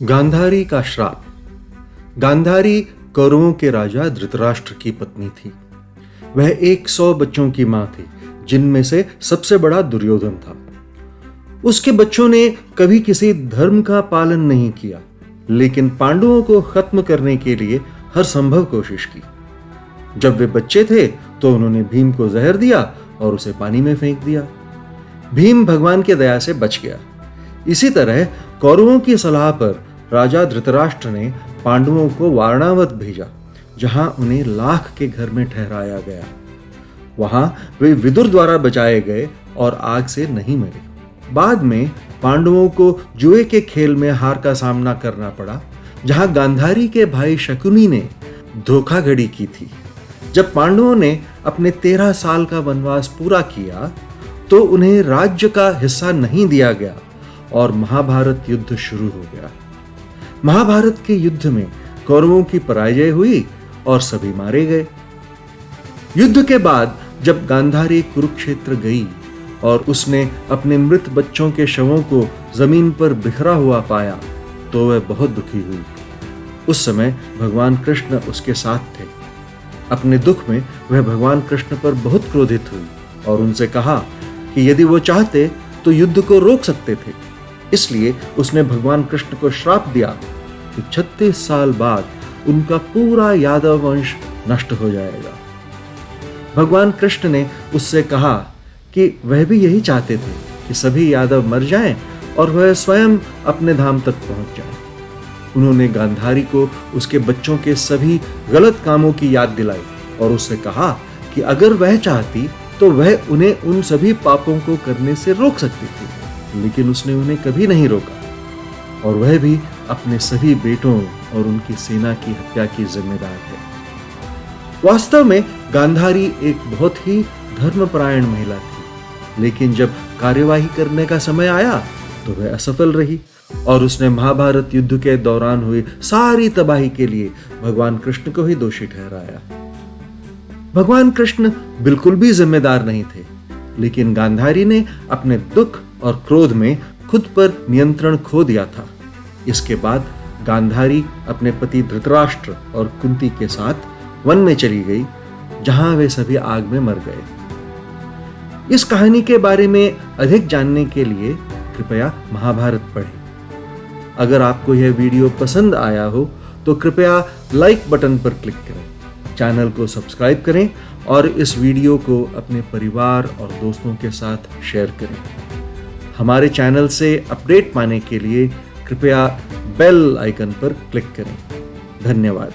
गांधारी का श्राप। गांधारी कौरवों के राजा धृतराष्ट्र की पत्नी थी। वह 100 बच्चों की मां थी, जिनमें से सबसे बड़ा दुर्योधन था। उसके बच्चों ने कभी किसी धर्म का पालन नहीं किया, लेकिन पांडवों को खत्म करने के लिए हर संभव कोशिश की। जब वे बच्चे थे तो उन्होंने भीम को जहर दिया और उसे पानी में फेंक दिया। भीम भगवान की दया से बच गया। इसी तरह कौरवों की सलाह पर राजा धृतराष्ट्र ने पांडवों को वारणावत भेजा, जहां उन्हें लाख के घर में ठहराया गया। वहां वे विदुर द्वारा बचाए गए और आग से नहीं मरे। बाद में पांडवों को जुए के खेल में हार का सामना करना पड़ा, जहां गांधारी के भाई शकुनी ने धोखाधड़ी की थी। जब पांडवों ने अपने 13 साल का वनवास पूरा किया तो उन्हें राज्य का हिस्सा नहीं दिया गया और महाभारत युद्ध शुरू हो गया। महाभारत के युद्ध में कौरवों की पराजय हुई और सभी मारे गए। युद्ध के बाद जब गांधारी कुरुक्षेत्र गई और उसने अपने मृत बच्चों के शवों को जमीन पर बिखरा हुआ पाया तो वह बहुत दुखी हुई। उस समय भगवान कृष्ण उसके साथ थे। अपने दुख में वह भगवान कृष्ण पर बहुत क्रोधित हुई और उनसे कहा कि यदि वो चाहते तो युद्ध को रोक सकते थे। इसलिए उसने भगवान कृष्ण को श्राप दिया कि 36 साल बाद उनका पूरा यादव वंश नष्ट हो जाएगा। भगवान कृष्ण ने उससे कहा कि वह भी यही चाहते थे कि सभी यादव मर जाएं और वह स्वयं अपने धाम तक पहुंच जाए। उन्होंने गांधारी को उसके बच्चों के सभी गलत कामों की याद दिलाई और उससे कहा कि अगर वह चाहती तो वह उन्हें उन सभी पापों को करने से रोक सकती थी, लेकिन उसने उन्हें कभी नहीं रोका और वह भी अपने सभी बेटों और उनकी सेना की हत्या की जिम्मेदार है। वास्तव में गांधारी एक बहुत ही धर्मपरायण महिला थी, लेकिन जब कार्यवाही करने का समय आया तो वह असफल रही और उसने महाभारत युद्ध के दौरान हुई सारी तबाही के लिए भगवान कृष्ण को ही दोषी ठहराया। भगवान कृष्ण बिल्कुल भी जिम्मेदार नहीं थे, लेकिन गांधारी ने अपने दुख और क्रोध में खुद पर नियंत्रण खो दिया था। इसके बाद गांधारी अपने पति धृतराष्ट्र और कुंती के साथ वन में चली गई, जहां वे सभी आग में मर गए। इस कहानी के बारे में अधिक जानने के लिए कृपया महाभारत पढ़ें। अगर आपको यह वीडियो पसंद आया हो तो कृपया लाइक बटन पर क्लिक करें, चैनल को सब्सक्राइब करें और इस वीडियो को अपने परिवार और दोस्तों के साथ शेयर करें। हमारे चैनल से अपडेट पाने के लिए कृपया बेल आइकन पर क्लिक करें। धन्यवाद।